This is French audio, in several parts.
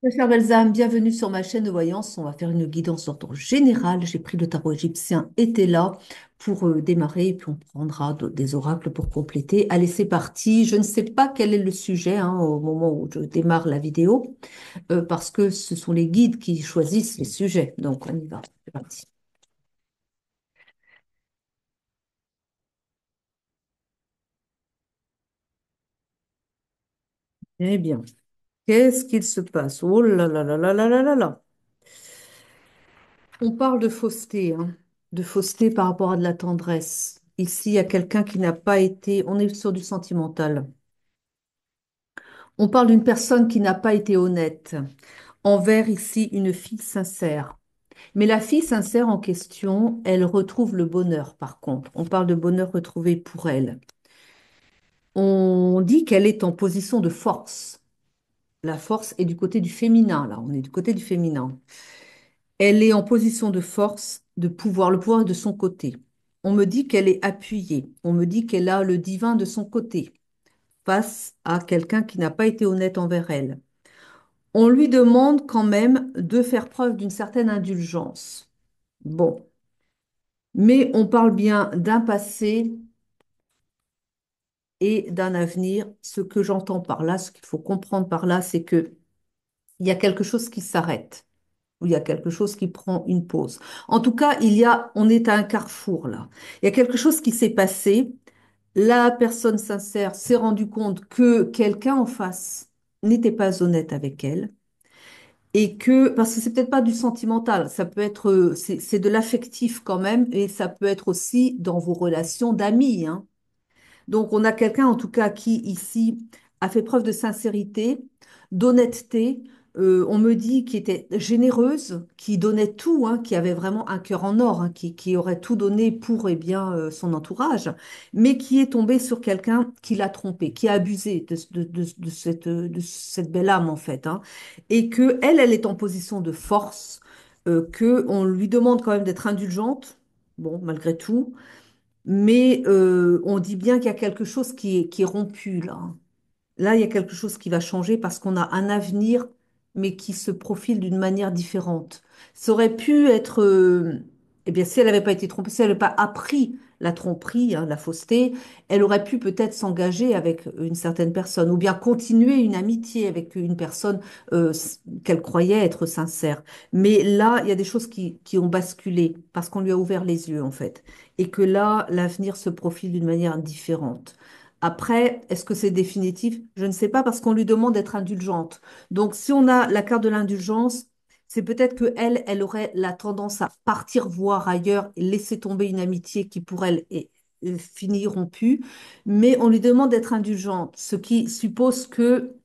Bonjour, chère Balsam, bienvenue sur ma chaîne de voyance. On va faire une guidance d'ordre général. J'ai pris le tarot égyptien était là pour démarrer et puis on prendra des oracles pour compléter. Allez, c'est parti. Je ne sais pas quel est le sujet au moment où je démarre la vidéo parce que ce sont les guides qui choisissent les sujets. Donc on y va. C'est parti. Eh bien, qu'est-ce qu'il se passe? Oh là là là là là là là là. On parle de fausseté, de fausseté par rapport à de la tendresse. Ici, il y a quelqu'un qui n'a pas été, on est sur du sentimental. On parle d'une personne qui n'a pas été honnête envers ici une fille sincère. Mais la fille sincère en question, elle retrouve le bonheur par contre. On parle de bonheur retrouvé pour elle. On dit qu'elle est en position de force. La force est du côté du féminin, là, on est du côté du féminin. Elle est en position de force, de pouvoir, le pouvoir est de son côté. On me dit qu'elle est appuyée, on me dit qu'elle a le divin de son côté face à quelqu'un qui n'a pas été honnête envers elle. On lui demande quand même de faire preuve d'une certaine indulgence. Bon, mais on parle bien d'un passé et d'un avenir. Ce que j'entends par là, ce qu'il faut comprendre par là, c'est que il y a quelque chose qui s'arrête, ou il y a quelque chose qui prend une pause. En tout cas, on est à un carrefour là. Il y a quelque chose qui s'est passé. La personne sincère s'est rendue compte que quelqu'un en face n'était pas honnête avec elle. Et que, parce que c'est peut-être pas du sentimental, ça peut être, c'est de l'affectif quand même, et ça peut être aussi dans vos relations d'amis, hein. Donc, on a quelqu'un, en tout cas, qui, ici, a fait preuve de sincérité, d'honnêteté. On me dit qui était généreuse, qui donnait tout, qui avait vraiment un cœur en or, qui aurait tout donné pour eh bien, son entourage, mais qui est tombé sur quelqu'un qui l'a trompé, qui a abusé de cette belle âme, en fait, hein. Et que elle est en position de force, que on lui demande quand même d'être indulgente, bon, malgré tout, mais on dit bien qu'il y a quelque chose qui est rompu là. Là, il y a quelque chose qui va changer parce qu'on a un avenir, mais qui se profile d'une manière différente. Ça aurait pu être, eh bien, si elle n'avait pas été trompée, si elle n'avait pas appris la tromperie, la fausseté, elle aurait pu peut-être s'engager avec une certaine personne ou bien continuer une amitié avec une personne qu'elle croyait être sincère. Mais là, il y a des choses qui ont basculé parce qu'on lui a ouvert les yeux, en fait. Et que là, l'avenir se profile d'une manière différente. Après, est-ce que c'est définitif? Je ne sais pas parce qu'on lui demande d'être indulgente. Donc, si on a la carte de l'indulgence, c'est peut-être que elle aurait la tendance à partir voir ailleurs et laisser tomber une amitié qui pour elle est finie, rompue. Mais on lui demande d'être indulgente, ce qui suppose que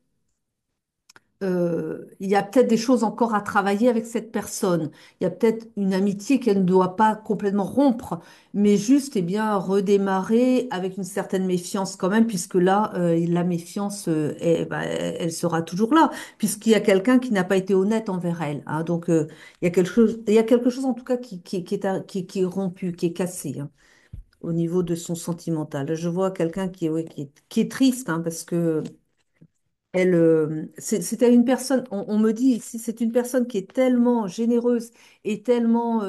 il y a peut-être des choses encore à travailler avec cette personne. Il y a peut-être une amitié qu'elle ne doit pas complètement rompre, mais juste eh bien redémarrer avec une certaine méfiance quand même, puisque là, la méfiance, bah, elle sera toujours là, puisqu'il y a quelqu'un qui n'a pas été honnête envers elle, hein. Donc, il y a quelque chose en tout cas qui est rompu, qui est cassé, au niveau de son sentimental. Je vois quelqu'un ouais, qui est triste, parce que c'était une personne, on me dit ici, c'est une personne qui est tellement généreuse et tellement,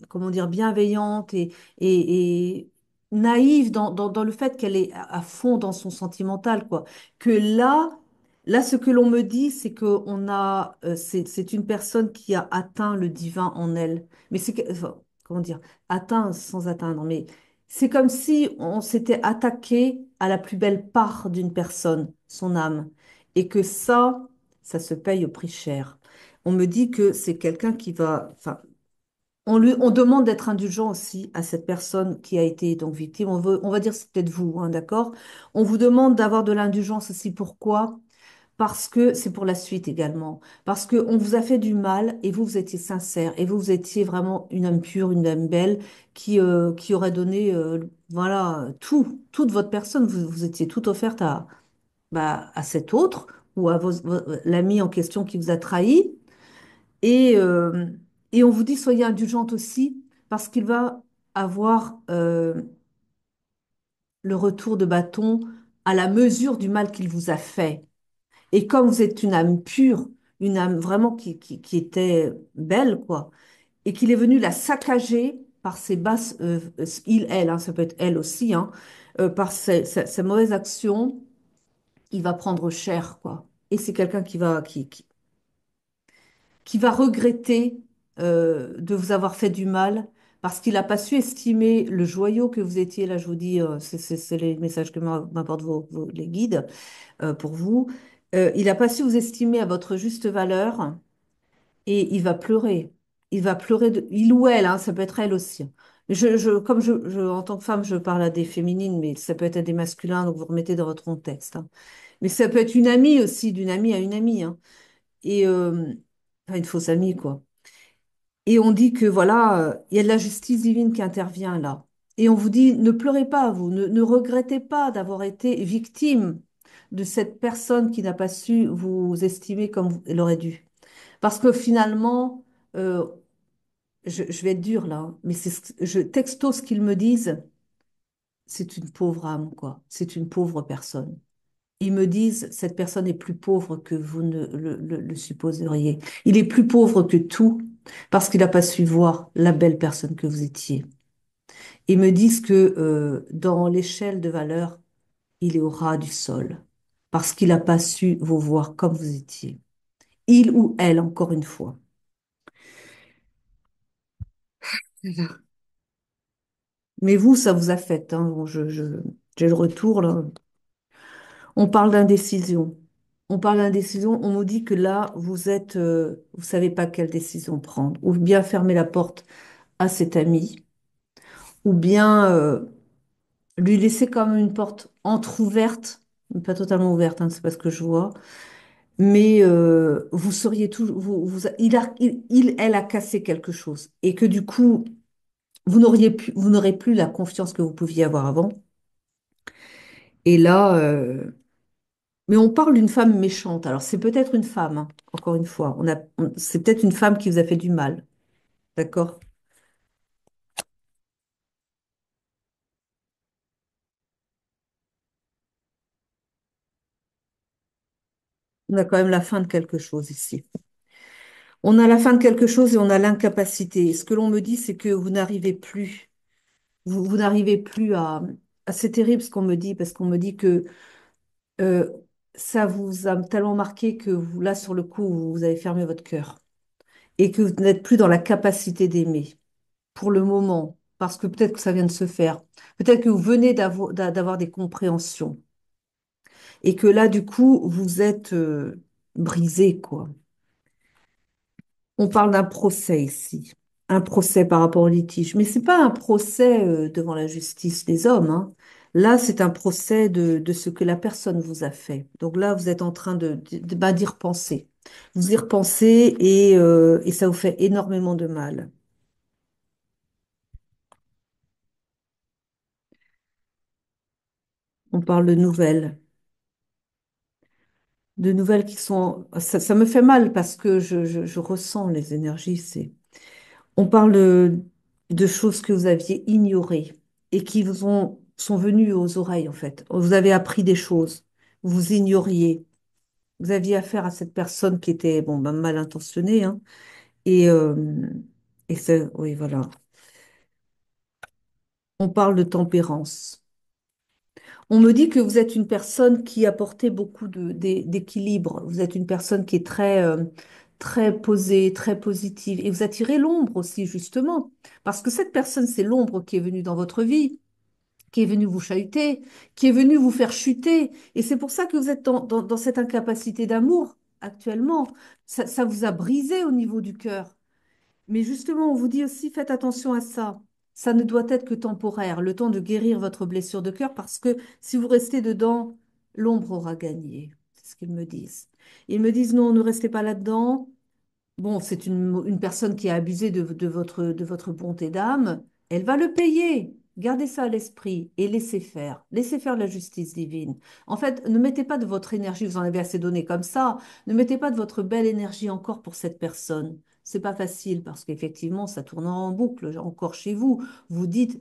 comment dire, bienveillante et naïve dans le fait qu'elle est à fond dans son sentimental, quoi. Que là, ce que l'on me dit, c'est c'est une personne qui a atteint le divin en elle. Mais enfin, comment dire, atteint sans atteindre, mais c'est comme si on s'était attaqué à la plus belle part d'une personne, son âme, et que ça se paye au prix cher. On me dit que c'est quelqu'un qui va, enfin, on demande d'être indulgent aussi à cette personne qui a été donc victime. On va dire c'est peut-être vous, d'accord? On vous demande d'avoir de l'indulgence aussi. Pourquoi? Parce que c'est pour la suite également. Parce qu'on vous a fait du mal et vous étiez sincère et vous étiez vraiment une âme pure, une âme belle qui aurait donné, voilà, toute votre personne. Vous étiez toute offerte à cet autre ou à l'ami en question qui vous a trahi. Et, euh, et on vous dit, soyez indulgente aussi parce qu'il va avoir le retour de bâton à la mesure du mal qu'il vous a fait. Et comme vous êtes une âme pure, une âme vraiment qui était belle, quoi, et qu'il est venu la saccager par ses basses, il, elle, hein, ça peut être elle aussi, hein, par ses mauvaises actions, il va prendre cher, quoi. Et c'est quelqu'un qui va regretter de vous avoir fait du mal parce qu'il n'a pas su estimer le joyau que vous étiez. Là, je vous dis, c'est les messages que m'apportent les guides pour vous. Il n'a pas su vous estimer à votre juste valeur et il va pleurer. Il va pleurer, il ou elle, hein, ça peut être elle aussi. Mais comme en tant que femme, je parle à des féminines, mais ça peut être à des masculins, donc vous remettez dans votre contexte, hein. Mais ça peut être une amie aussi, d'une amie à une amie, hein. Et enfin, une fausse amie, quoi. Et on dit que voilà, il y a de la justice divine qui intervient là. Et on vous dit, ne pleurez pas, vous, ne regrettez pas d'avoir été victime de cette personne qui n'a pas su vous estimer comme elle aurait dû. Parce que finalement, euh, je vais être dure là, hein, mais texto ce qu'ils me disent, c'est une pauvre âme, quoi. C'est une pauvre personne. Ils me disent, cette personne est plus pauvre que vous ne le supposeriez. Il est plus pauvre que tout parce qu'il n'a pas su voir la belle personne que vous étiez. Ils me disent que dans l'échelle de valeur, il est au ras du sol parce qu'il n'a pas su vous voir comme vous étiez. Il ou elle, encore une fois. Mais vous, ça vous affecte, hein. Bon, j'ai le retour, là. On parle d'indécision. On parle d'indécision. On nous dit que là, vous savez pas quelle décision prendre. Ou bien fermer la porte à cet ami, ou bien lui laisser comme une porte entrouverte, mais pas totalement ouverte, hein, c'est pas ce que je vois. Mais vous seriez toujours, elle a cassé quelque chose, et que du coup, vous n'aurez plus la confiance que vous pouviez avoir avant. Et là, mais on parle d'une femme méchante. Alors, c'est peut-être une femme, hein, encore une fois. C'est peut-être une femme qui vous a fait du mal. D'accord? On a quand même la fin de quelque chose ici. On a la fin de quelque chose et on a l'incapacité. Et ce que l'on me dit, c'est que vous n'arrivez plus. Vous n'arrivez plus c'est terrible ce qu'on me dit, parce qu'on me dit que euh, ça vous a tellement marqué que vous, là, sur le coup, vous avez fermé votre cœur. Et que vous n'êtes plus dans la capacité d'aimer. Pour le moment, parce que peut-être que ça vient de se faire, peut-être que vous venez d'avoir des compréhensions, et que là, du coup, vous êtes brisé, quoi. On parle d'un procès ici, un procès par rapport au litige, mais c'est pas un procès devant la justice des hommes, hein. Là, c'est un procès de ce que la personne vous a fait. Donc là, vous êtes en train d'y repenser. Vous y repensez et ça vous fait énormément de mal. On parle de nouvelles qui sont... Ça me fait mal parce que je ressens les énergies. On parle de choses que vous aviez ignorées et qui sont venues aux oreilles, en fait. Vous avez appris des choses, vous ignoriez. Vous aviez affaire à cette personne qui était bon, ben, mal intentionnée, hein, et, oui, voilà. On parle de tempérance. On me dit que vous êtes une personne qui apportait beaucoup d'équilibre. Vous êtes une personne qui est très posée, très positive. Et vous attirez l'ombre aussi, justement. Parce que cette personne, c'est l'ombre qui est venue dans votre vie, qui est venue vous chahuter, qui est venue vous faire chuter. Et c'est pour ça que vous êtes dans cette incapacité d'amour actuellement. Ça vous a brisé au niveau du cœur. Mais justement, on vous dit aussi, faites attention à ça. Ça ne doit être que temporaire, le temps de guérir votre blessure de cœur, parce que si vous restez dedans, l'ombre aura gagné. C'est ce qu'ils me disent. Ils me disent, non, ne restez pas là-dedans. Bon, c'est une personne qui a abusé de votre bonté d'âme. Elle va le payer. Gardez ça à l'esprit et laissez faire. Laissez faire la justice divine. En fait, ne mettez pas de votre énergie, vous en avez assez donné comme ça. Ne mettez pas de votre belle énergie encore pour cette personne. C'est pas facile parce qu'effectivement, ça tourne en boucle encore chez vous. Vous dites,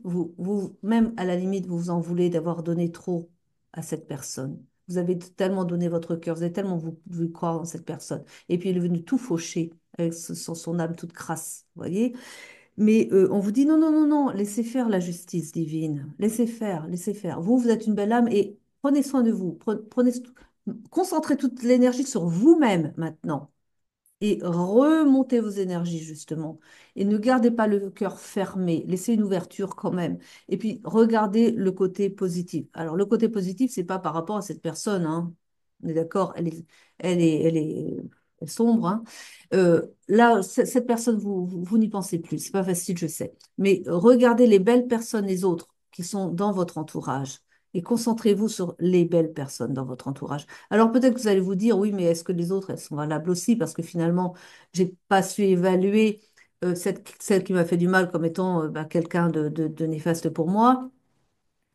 même à la limite, vous vous en voulez d'avoir donné trop à cette personne. Vous avez tellement donné votre cœur, vous avez tellement voulu croire en cette personne. Et puis il est venu tout faucher avec son âme toute crasse, vous voyez? Mais on vous dit non, non, non, non, laissez faire la justice divine. Laissez faire, laissez faire. Vous, vous êtes une belle âme et prenez soin de vous. Concentrez toute l'énergie sur vous-même maintenant et remontez vos énergies justement. Et ne gardez pas le cœur fermé, laissez une ouverture quand même. Et puis regardez le côté positif. Alors le côté positif, c'est pas par rapport à cette personne, hein. On est d'accord, elle est sombre, hein. Là, cette personne, vous n'y pensez plus. C'est pas facile, je sais. Mais regardez les belles personnes, les autres qui sont dans votre entourage. Et concentrez-vous sur les belles personnes dans votre entourage. Alors peut-être que vous allez vous dire, oui, mais est-ce que les autres, elles sont valables aussi? Parce que finalement, j'ai pas su évaluer celle qui m'a fait du mal comme étant bah, quelqu'un de néfaste pour moi.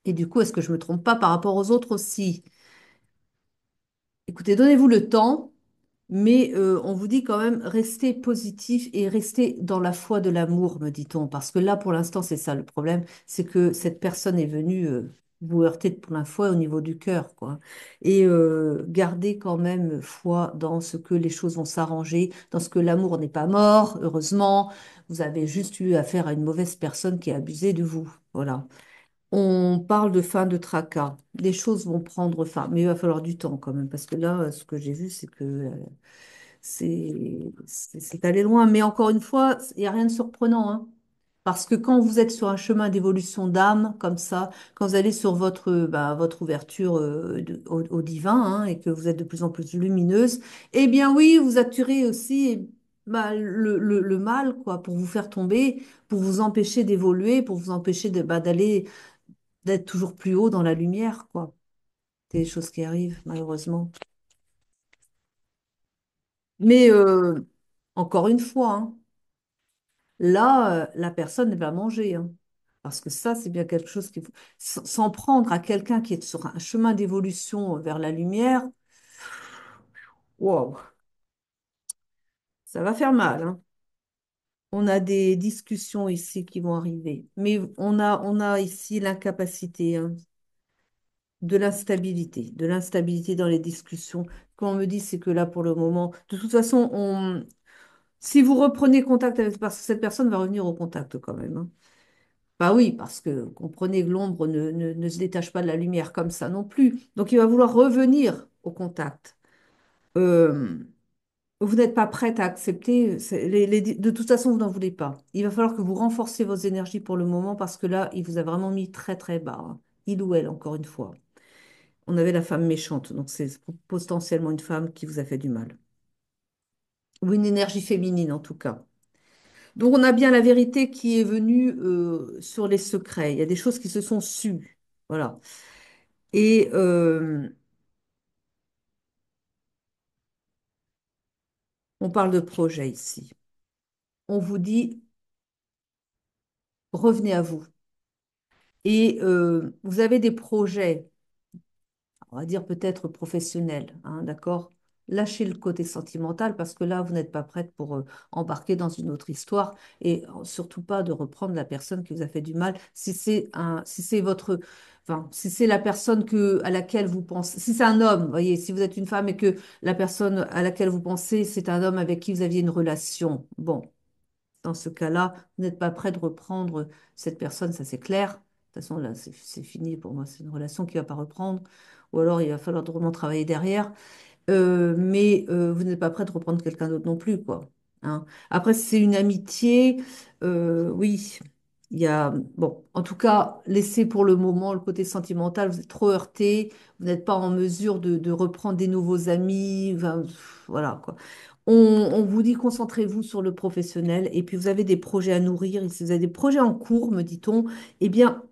Et du coup, est-ce que je me trompe pas par rapport aux autres aussi? Écoutez, donnez-vous le temps, mais on vous dit quand même, restez positif et restez dans la foi de l'amour, me dit-on. Parce que là, pour l'instant, c'est ça le problème, c'est que cette personne est venue vous heurter de plein fouet au niveau du cœur, quoi. Et gardez quand même foi dans ce que les choses vont s'arranger, dans ce que l'amour n'est pas mort, heureusement. Vous avez juste eu affaire à une mauvaise personne qui a abusé de vous. Voilà. On parle de fin de tracas. Les choses vont prendre fin, mais il va falloir du temps quand même, parce que là, ce que j'ai vu, c'est que c'est allé loin. Mais encore une fois, il n'y a rien de surprenant, hein. Parce que quand vous êtes sur un chemin d'évolution d'âme, comme ça, quand vous allez sur votre ouverture au divin, hein, et que vous êtes de plus en plus lumineuse, eh bien oui, vous attirez aussi bah, le mal, quoi, pour vous faire tomber, pour vous empêcher d'évoluer, pour vous empêcher d'aller d'être toujours plus haut dans la lumière, quoi. C'est des choses qui arrivent, malheureusement. Mais encore une fois, hein, là, la personne elle va manger, hein. Parce que ça, c'est bien quelque chose qu'il faut. S'en prendre à quelqu'un qui est sur un chemin d'évolution vers la lumière, wow, ça va faire mal, hein. On a des discussions ici qui vont arriver. Mais on a ici l'incapacité, hein, de l'instabilité dans les discussions. Quand on me dit, c'est que là, pour le moment, de toute façon, si vous reprenez contact avec parce que cette personne va revenir au contact quand même, hein. Bah oui, parce que comprenez que l'ombre ne se détache pas de la lumière comme ça non plus. Donc il va vouloir revenir au contact. Euh, vous n'êtes pas prête à accepter, de toute façon, vous n'en voulez pas. Il va falloir que vous renforciez vos énergies pour le moment parce que là, il vous a vraiment mis très très bas, hein. Il ou elle, encore une fois. On avait la femme méchante, donc c'est potentiellement une femme qui vous a fait du mal. Ou une énergie féminine en tout cas. Donc on a bien la vérité qui est venue sur les secrets. Il y a des choses qui se sont sues. Voilà. Et on parle de projet ici. On vous dit, revenez à vous. Et vous avez des projets, on va dire peut-être professionnels, hein, d'accord? Lâchez le côté sentimental parce que là, vous n'êtes pas prête pour embarquer dans une autre histoire et surtout pas de reprendre la personne qui vous a fait du mal. Si c'est votre, enfin, si c'est la personne à laquelle vous pensez, si c'est un homme, vous voyez, si vous êtes une femme et que la personne à laquelle vous pensez, c'est un homme avec qui vous aviez une relation. Bon, dans ce cas-là, vous n'êtes pas prêt de reprendre cette personne, ça c'est clair. De toute façon, là, c'est fini pour moi. C'est une relation qui ne va pas reprendre. Ou alors, il va falloir vraiment travailler derrière. Mais vous n'êtes pas prêt de reprendre quelqu'un d'autre non plus, quoi. Hein. Après, si c'est une amitié, oui, il y a... Bon, en tout cas, laissez pour le moment le côté sentimental. Vous êtes trop heurté. Vous n'êtes pas en mesure de reprendre des nouveaux amis. Enfin, voilà, quoi. On vous dit concentrez-vous sur le professionnel et puis vous avez des projets à nourrir. Et si vous avez des projets en cours, me dit-on, eh bien,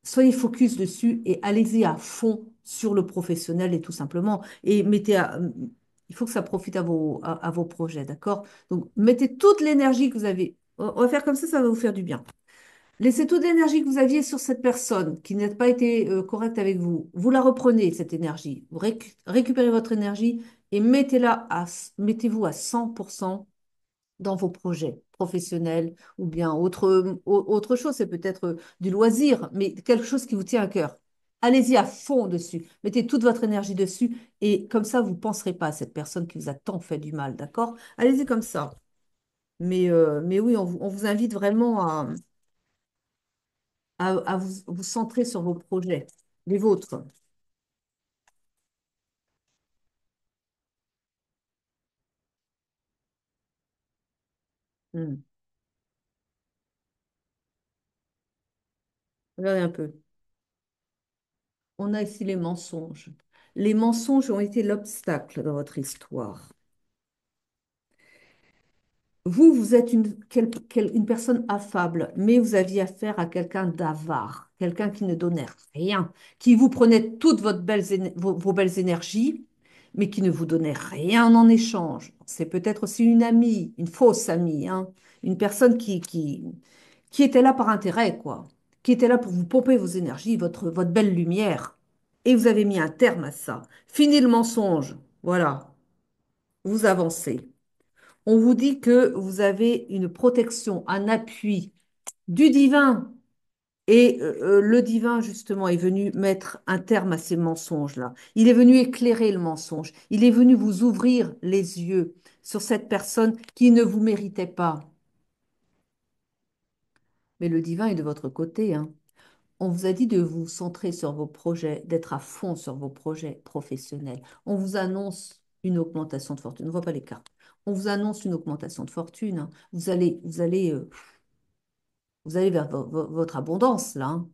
soyez focus dessus et allez-y à fond sur le professionnel et tout simplement. Et il faut que ça profite à vos projets, d'accord? Donc, mettez toute l'énergie que vous avez. On va faire comme ça va vous faire du bien. Laissez toute l'énergie que vous aviez sur cette personne qui n'a pas été correcte avec vous. Vous la reprenez, cette énergie. Vous récupérez votre énergie et mettez-vous à 100% dans vos projets professionnels ou bien autre chose. C'est peut-être du loisir, mais quelque chose qui vous tient à cœur. Allez-y à fond dessus. Mettez toute votre énergie dessus et comme ça, vous ne penserez pas à cette personne qui vous a tant fait du mal, d'accord? Allez-y comme ça. Mais oui, on vous invite vraiment à vous centrer sur vos projets, les vôtres. Hmm. Regardez un peu. On a ici les mensonges. Les mensonges ont été l'obstacle dans votre histoire. Vous, vous êtes une personne affable, mais vous aviez affaire à quelqu'un d'avare, quelqu'un qui ne donnait rien, qui vous prenait toutes vos belles énergies, mais qui ne vous donnait rien en échange. C'est peut-être aussi une amie, une fausse amie, hein, une personne qui était là par intérêt, quoi, qui était là pour vous pomper vos énergies, votre belle lumière. Et vous avez mis un terme à ça. Fini le mensonge. Voilà, vous avancez. On vous dit que vous avez une protection, un appui du divin. Et le divin, justement, est venu mettre un terme à ces mensonges-là. Il est venu éclairer le mensonge. Il est venu vous ouvrir les yeux sur cette personne qui ne vous méritait pas. Mais le divin est de votre côté, hein. On vous a dit de vous centrer sur vos projets, d'être à fond sur vos projets professionnels. On vous annonce une augmentation de fortune. On ne voit pas les cartes. On vous annonce une augmentation de fortune, hein. Vous allez vers votre abondance, là, hein.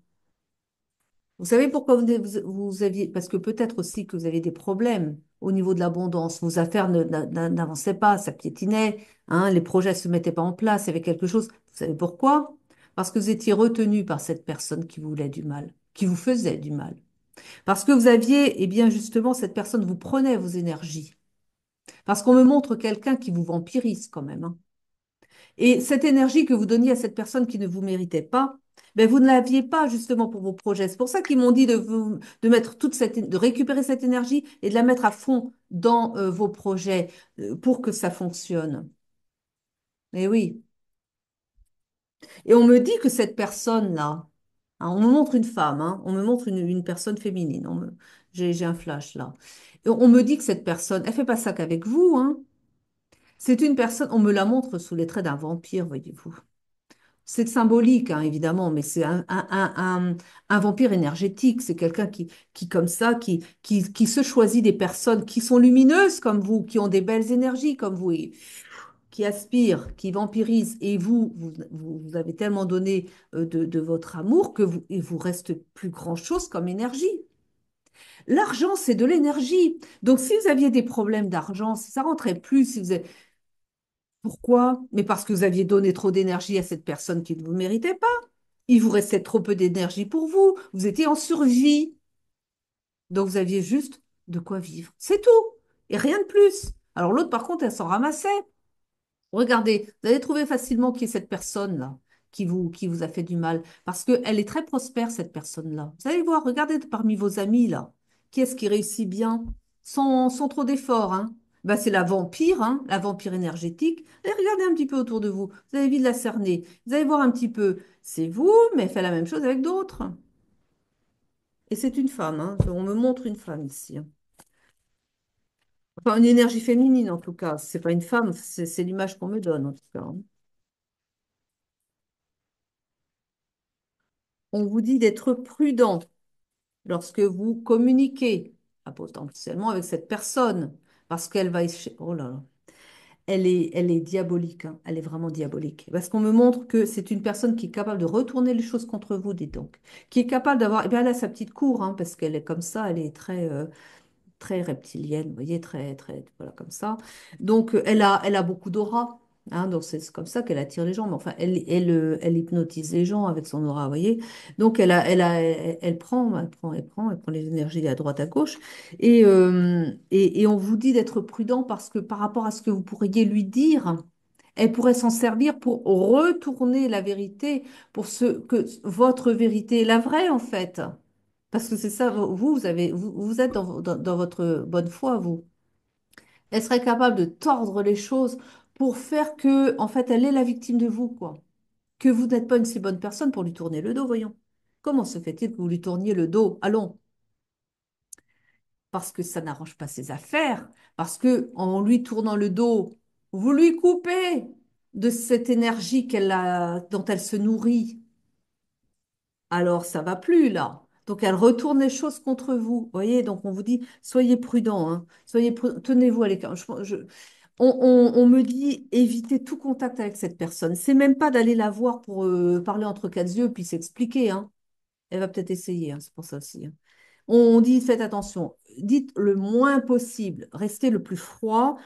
Vous savez pourquoi vous aviez... Parce que peut-être aussi que vous avez des problèmes au niveau de l'abondance. Vos affaires n'avançaient pas, ça piétinait, hein, les projets ne se mettaient pas en place, il y avait quelque chose. Vous savez pourquoi? Parce que vous étiez retenu par cette personne qui vous voulait du mal, qui vous faisait du mal. Parce que vous aviez, eh bien justement, cette personne vous prenait vos énergies. Parce qu'on me montre quelqu'un qui vous vampirise quand même, hein. Et cette énergie que vous donniez à cette personne qui ne vous méritait pas, ben vous ne l'aviez pas justement pour vos projets. C'est pour ça qu'ils m'ont dit de mettre de récupérer cette énergie et de la mettre à fond dans vos projets pour que ça fonctionne. Et oui. Et on me dit que cette personne-là, hein, on me montre une femme, hein, on me montre une personne féminine. J'ai un flash là. Et on me dit que cette personne, elle fait pas ça qu'avec vous, hein. C'est une personne, on me la montre sous les traits d'un vampire, voyez-vous. C'est symbolique, hein, évidemment, mais c'est un vampire énergétique. C'est quelqu'un comme ça, qui se choisit des personnes qui sont lumineuses comme vous, qui ont des belles énergies comme vous, et qui aspirent, qui vampirisent. Et vous avez tellement donné de votre amour que il vous reste plus grand-chose comme énergie. L'argent, c'est de l'énergie. Donc, si vous aviez des problèmes d'argent, si ça rentrait plus, si vous avez... Pourquoi? Mais parce que vous aviez donné trop d'énergie à cette personne qui ne vous méritait pas. Il vous restait trop peu d'énergie pour vous. Vous étiez en survie. Donc vous aviez juste de quoi vivre. C'est tout. Et rien de plus. Alors l'autre, par contre, elle s'en ramassait. Regardez, vous allez trouver facilement qui est cette personne-là qui vous a fait du mal. Parce qu'elle est très prospère, cette personne-là. Vous allez voir, regardez parmi vos amis, là. Qui est-ce qui réussit bien sans trop d'efforts, hein? Ben, c'est la vampire, hein, la vampire énergétique. Et regardez un petit peu autour de vous. Vous avez envie de la cerner. Vous allez voir un petit peu. C'est vous, mais elle fait la même chose avec d'autres. Et c'est une femme, hein. On me montre une femme ici, hein. Enfin, une énergie féminine, en tout cas. C'est pas une femme, c'est l'image qu'on me donne, en tout cas, hein. On vous dit d'être prudent lorsque vous communiquez, potentiellement avec cette personne, parce qu'elle va... Oh là là. Elle est diabolique, hein. Elle est vraiment diabolique. Parce qu'on me montre que c'est une personne qui est capable de retourner les choses contre vous, dites donc. Qui est capable d'avoir... Eh bien, elle a sa petite cour, hein, parce qu'elle est comme ça, elle est très reptilienne, vous voyez, voilà, comme ça. Donc, elle a beaucoup d'aura, hein, donc c'est comme ça qu'elle attire les gens. Mais enfin, elle hypnotise les gens avec son aura, vous voyez. Donc, elle prend les énergies à droite, à gauche. Et on vous dit d'être prudent parce que par rapport à ce que vous pourriez lui dire, elle pourrait s'en servir pour retourner la vérité, pour ce que votre vérité est la vraie, en fait. Parce que c'est ça, vous êtes dans votre bonne foi, vous. Elle serait capable de tordre les choses pour faire que, en fait, elle est la victime de vous, quoi. Que vous n'êtes pas une si bonne personne pour lui tourner le dos, voyons. Comment se fait-il que vous lui tourniez le dos? Allons, parce que ça n'arrange pas ses affaires, parce que en lui tournant le dos, vous lui coupez de cette énergie dont elle se nourrit. Alors ça va plus là. Donc elle retourne les choses contre vous. Vous voyez, donc on vous dit, soyez prudents, hein. Tenez-vous à l'écart. On me dit, évitez tout contact avec cette personne. C'est même pas d'aller la voir pour parler entre quatre yeux puis s'expliquer, hein. Elle va peut-être essayer, hein, c'est pour ça aussi, hein. On dit, faites attention, dites le moins possible, restez le plus froid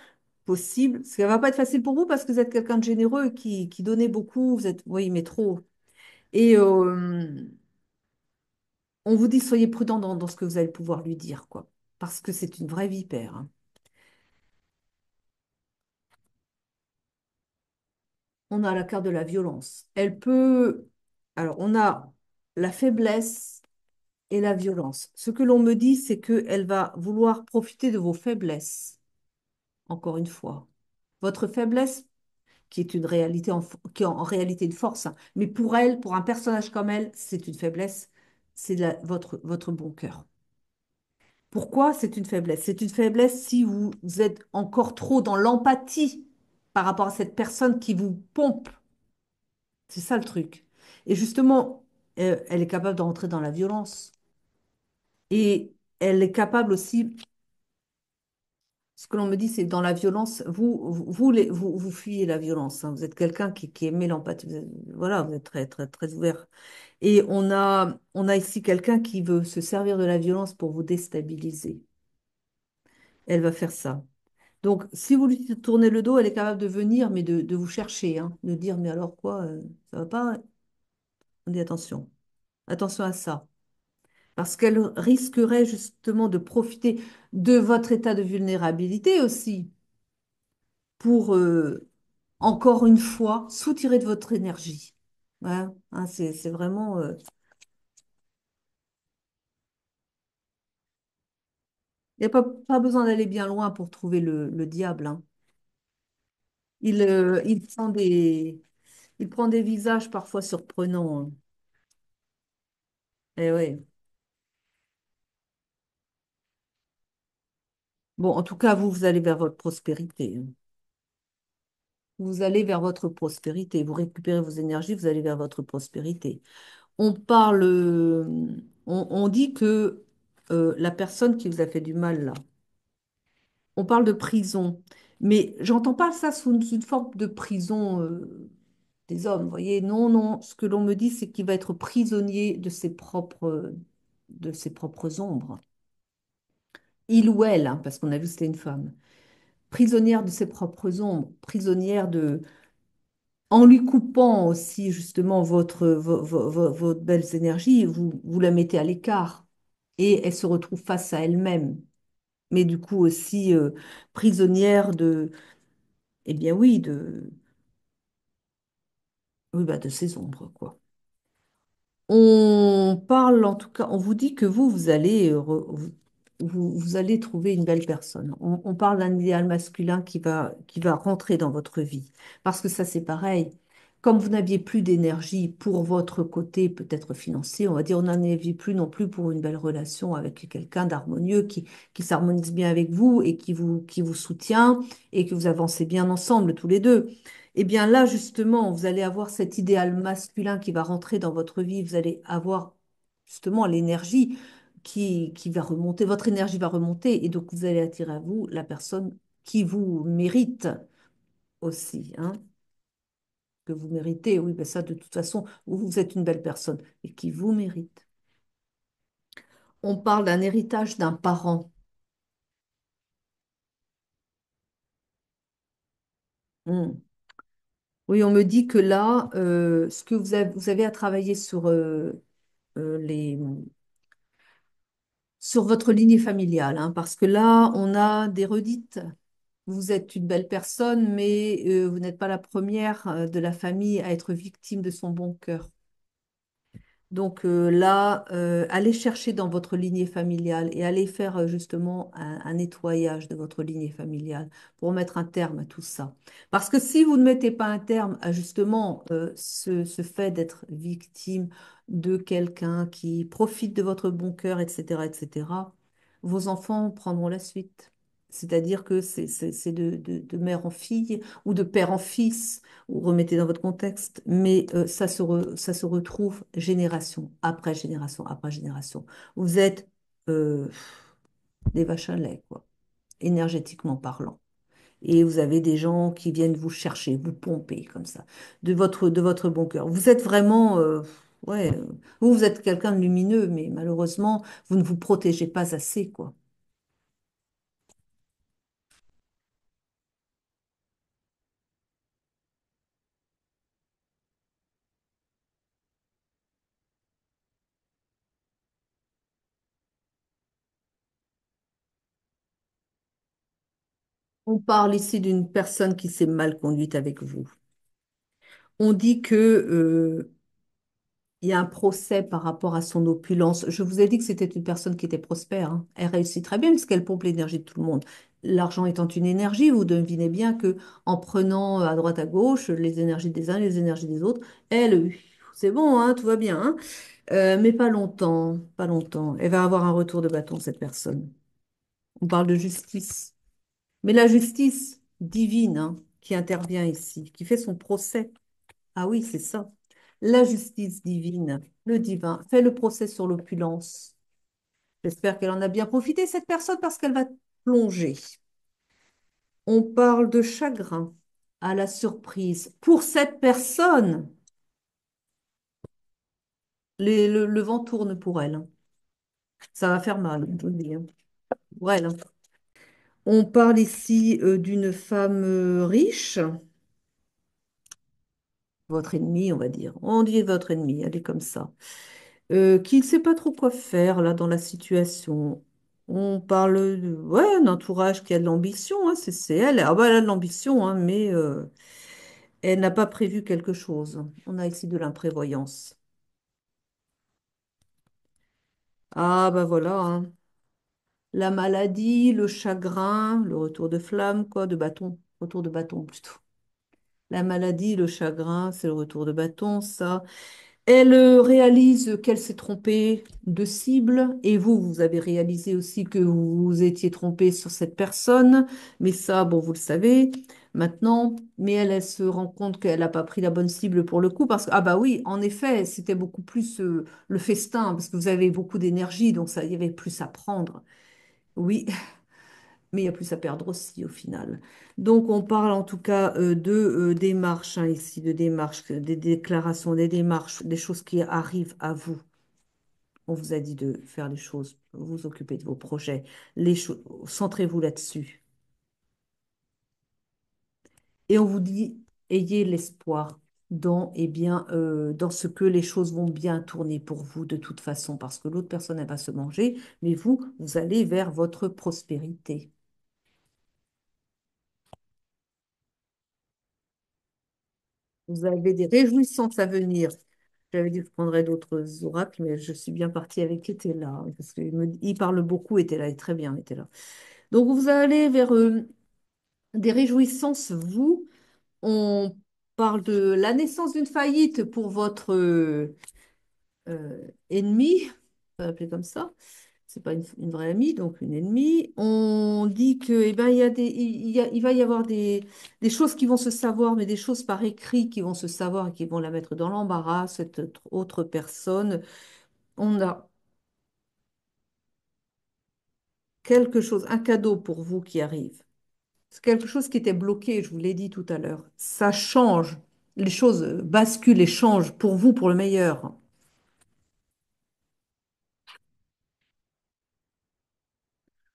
possible. Ce qui va pas être facile pour vous parce que vous êtes quelqu'un de généreux qui donnait beaucoup, vous êtes, oui, mais trop. Et on vous dit, soyez prudent dans ce que vous allez pouvoir lui dire, quoi. Parce que c'est une vraie vipère, hein. On a la carte de la violence. Elle peut... Alors, on a la faiblesse et la violence. Ce que l'on me dit, c'est qu'elle va vouloir profiter de vos faiblesses, encore une fois. Votre faiblesse, qui est une réalité, qui est en réalité une force, hein, mais pour elle, pour un personnage comme elle, c'est une faiblesse, c'est votre bon cœur. Pourquoi c'est une faiblesse? C'est une faiblesse si vous êtes encore trop dans l'empathie par rapport à cette personne qui vous pompe. C'est ça le truc. Et justement, elle est capable de rentrer dans la violence. Et elle est capable aussi, ce que l'on me dit, c'est que dans la violence, vous fuyez la violence, hein. Vous êtes quelqu'un qui aimait l'empathie. Voilà, vous êtes très, très, très ouvert. Et on a ici quelqu'un qui veut se servir de la violence pour vous déstabiliser. Elle va faire ça. Donc, si vous lui tournez le dos, elle est capable de venir, mais de vous chercher, hein, de dire, mais alors quoi, ça va pas? On dit attention, attention à ça. Parce qu'elle risquerait justement de profiter de votre état de vulnérabilité aussi pour, encore une fois, soutirer de votre énergie. Ouais, hein, c'est vraiment... Il n'y a pas besoin d'aller bien loin pour trouver le diable, hein. Il prend des visages parfois surprenants, hein. Eh ouais. Bon, en tout cas, vous allez vers votre prospérité, hein. Vous allez vers votre prospérité. Vous récupérez vos énergies, vous allez vers votre prospérité. On parle, on dit que la personne qui vous a fait du mal, là, on parle de prison. Mais j'entends pas ça sous une forme de prison des hommes, vous voyez. Non, non. Ce que l'on me dit, c'est qu'il va être prisonnier de ses propres ombres. Il ou elle, hein, parce qu'on a vu que c'était une femme. Prisonnière de ses propres ombres, prisonnière en lui coupant aussi justement vos belles énergies, vous la mettez à l'écart et elle se retrouve face à elle-même. Mais du coup aussi prisonnière eh bien oui, oui, bah, de ses ombres, quoi. On parle en tout cas, on vous dit que vous allez, vous allez trouver une belle personne. On parle d'un idéal masculin qui va rentrer dans votre vie. Parce que ça, c'est pareil. Comme vous n'aviez plus d'énergie pour votre côté peut-être financier, on va dire, on n'en avait plus non plus pour une belle relation avec quelqu'un d'harmonieux qui s'harmonise bien avec vous et qui vous soutient et que vous avancez bien ensemble tous les deux. Eh bien là, justement, vous allez avoir cet idéal masculin qui va rentrer dans votre vie. Vous allez avoir justement l'énergie qui va remonter. Votre énergie va remonter et donc vous allez attirer à vous la personne qui vous mérite aussi, hein, que vous méritez. Oui, ben ça, de toute façon, vous êtes une belle personne et qui vous mérite. On parle d'un héritage d'un parent. Hmm. Oui, on me dit que là, ce que vous avez à travailler sur votre lignée familiale, hein, parce que là, on a des redites. Vous êtes une belle personne, mais vous n'êtes pas la première de la famille à être victime de son bon cœur. Donc là, allez chercher dans votre lignée familiale et allez faire justement un nettoyage de votre lignée familiale pour mettre un terme à tout ça. Parce que si vous ne mettez pas un terme à justement ce fait d'être victime de quelqu'un qui profite de votre bon cœur, etc., etc., vos enfants prendront la suite. C'est-à-dire que c'est de mère en fille ou de père en fils ou remettez dans votre contexte, mais ça se retrouve génération après génération après génération. Vous êtes euh, des vaches à lait, quoi, énergétiquement parlant. Et vous avez des gens qui viennent vous chercher, vous pomper comme ça, de votre bon cœur. Vous êtes vraiment, ouais, vous êtes quelqu'un de lumineux, mais malheureusement, vous ne vous protégez pas assez, quoi. On parle ici d'une personne qui s'est mal conduite avec vous. On dit que il y a un procès par rapport à son opulence. Je vous ai dit que c'était une personne qui était prospère, hein. Elle réussit très bien puisqu'elle pompe l'énergie de tout le monde. L'argent étant une énergie, vous devinez bien que en prenant à droite à gauche les énergies des uns, les énergies des autres, elle, c'est bon, hein, tout va bien, hein. Mais pas longtemps, pas longtemps. Elle va avoir un retour de bâton, cette personne. On parle de justice. Mais la justice divine, hein, qui intervient ici, qui fait son procès. Ah oui, c'est ça. La justice divine, le divin, fait le procès sur l'opulence. J'espère qu'elle en a bien profité, cette personne, parce qu'elle va plonger. On parle de chagrin à la surprise. Pour cette personne, le vent tourne pour elle, hein. Ça va faire mal, je vous le dis, hein, pour elle, hein. On parle ici d'une femme riche, votre ennemie, on va dire. On dit votre ennemie, elle est comme ça. Qui ne sait pas trop quoi faire là dans la situation. On parle ouais, un entourage qui a de l'ambition, hein, c'est elle. Ah bah, elle a de l'ambition, hein, mais elle n'a pas prévu quelque chose. On a ici de l'imprévoyance. Ah bah voilà, hein. La maladie, le chagrin, le retour de flamme, quoi, de bâton. Retour de bâton plutôt. La maladie, le chagrin, c'est le retour de bâton, ça. Elle réalise qu'elle s'est trompée de cible et vous, vous avez réalisé aussi que vous vous étiez trompé sur cette personne, mais ça, bon, vous le savez maintenant, mais elle se rend compte qu'elle n'a pas pris la bonne cible pour le coup parce que, ah bah oui, en effet, c'était beaucoup plus le festin parce que vous avez beaucoup d'énergie, donc ça, il y avait plus à prendre. Oui, mais il y a plus à perdre aussi au final. Donc on parle en tout cas de démarches, hein, ici, de démarches, des déclarations, des démarches, des choses qui arrivent à vous. On vous a dit de faire les choses, vous occuper de vos projets, les choses, centrez-vous là-dessus. Et on vous dit, ayez l'espoir dans, eh bien, dans ce que les choses vont bien tourner pour vous de toute façon, parce que l'autre personne, elle va se manger, mais vous, vous allez vers votre prospérité. Vous avez des réjouissances à venir. J'avais dit que je prendrais d'autres oracles, mais je suis bien partie avec Etela, hein, parce qu'il parle beaucoup, Etela est très bien, Etela. Donc vous allez vers des réjouissances, vous. On parle de la naissance d'une faillite pour votre ennemi, on va l'appeler comme ça. C'est pas une vraie amie, donc une ennemie. On dit que, eh ben, il y a il va y avoir des choses qui vont se savoir, mais des choses par écrit qui vont se savoir et qui vont la mettre dans l'embarras, cette autre personne. On a quelque chose, un cadeau pour vous qui arrive. C'est quelque chose qui était bloqué, je vous l'ai dit tout à l'heure. Ça change. Les choses basculent et changent pour vous, pour le meilleur.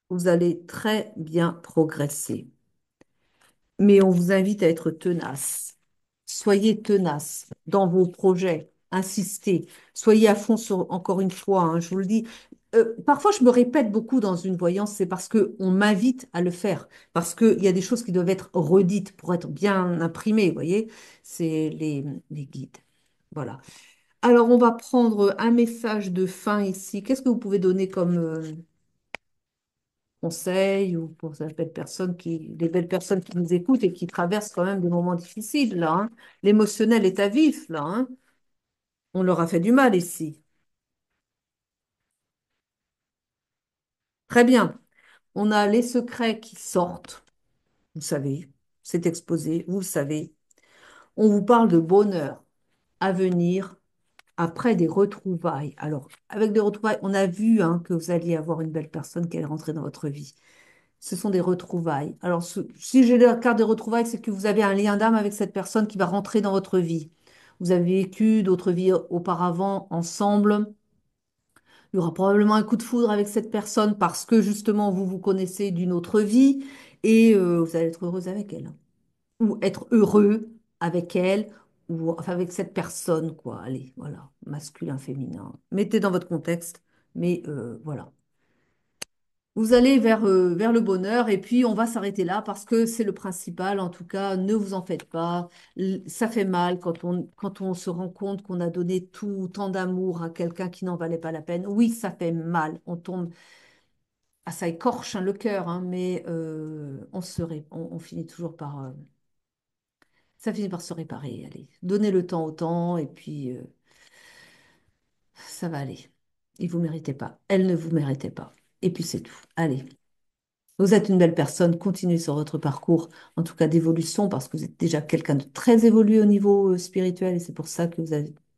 Vous allez très bien progresser. Mais on vous invite à être tenace. Soyez tenace dans vos projets. Insistez. Soyez à fond sur, encore une fois, hein, je vous le dis. Parfois, je me répète beaucoup dans une voyance, c'est parce qu'on m'invite à le faire, parce qu'il y a des choses qui doivent être redites pour être bien imprimées, vous voyez, c'est les guides. Voilà. Alors, on va prendre un message de fin ici. Qu'est-ce que vous pouvez donner comme conseil ou pour ces belles personnes les belles personnes qui nous écoutent et qui traversent quand même des moments difficiles, là, hein. L'émotionnel est à vif, là, hein. On leur a fait du mal ici. Très bien. On a les secrets qui sortent. Vous savez, c'est exposé, vous le savez. On vous parle de bonheur à venir après des retrouvailles. Alors, avec des retrouvailles, on a vu hein, que vous alliez avoir une belle personne qui allait rentrer dans votre vie. Ce sont des retrouvailles. Alors, si j'ai la carte des retrouvailles, c'est que vous avez un lien d'âme avec cette personne qui va rentrer dans votre vie. Vous avez vécu d'autres vies auparavant ensemble. Il y aura probablement un coup de foudre avec cette personne parce que justement, vous vous connaissez d'une autre vie et vous allez être heureuse avec elle ou être heureux avec elle ou enfin avec cette personne, quoi. Allez, voilà, masculin, féminin. Mettez dans votre contexte, mais voilà. Vous allez vers le bonheur et puis on va s'arrêter là parce que c'est le principal. En tout cas, ne vous en faites pas. Ça fait mal quand on se rend compte qu'on a donné tout tant d'amour à quelqu'un qui n'en valait pas la peine. Oui, ça fait mal. On tombe, ah, ça écorche hein, le cœur, hein, mais on finit toujours par, ça finit par se réparer. Allez, donnez le temps au temps et puis ça va aller. Il vous méritez pas. Elle ne vous méritait pas. Et puis c'est tout. Allez. Vous êtes une belle personne, continuez sur votre parcours, en tout cas d'évolution, parce que vous êtes déjà quelqu'un de très évolué au niveau spirituel, et c'est pour ça que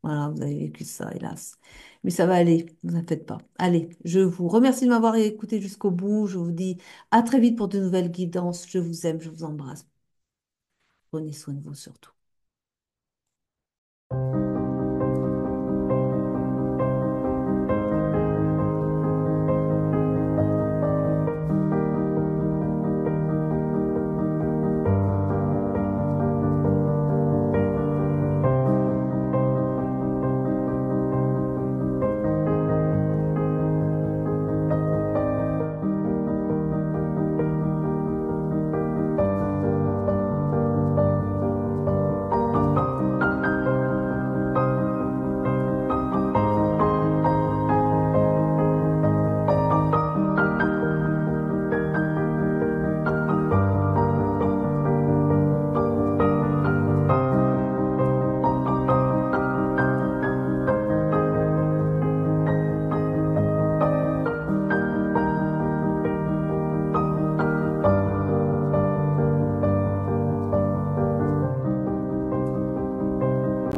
voilà, vous avez vécu ça, hélas. Mais ça va aller, ne vous en faites pas. Allez, je vous remercie de m'avoir écouté jusqu'au bout. Je vous dis à très vite pour de nouvelles guidances. Je vous aime, je vous embrasse. Prenez soin de vous surtout.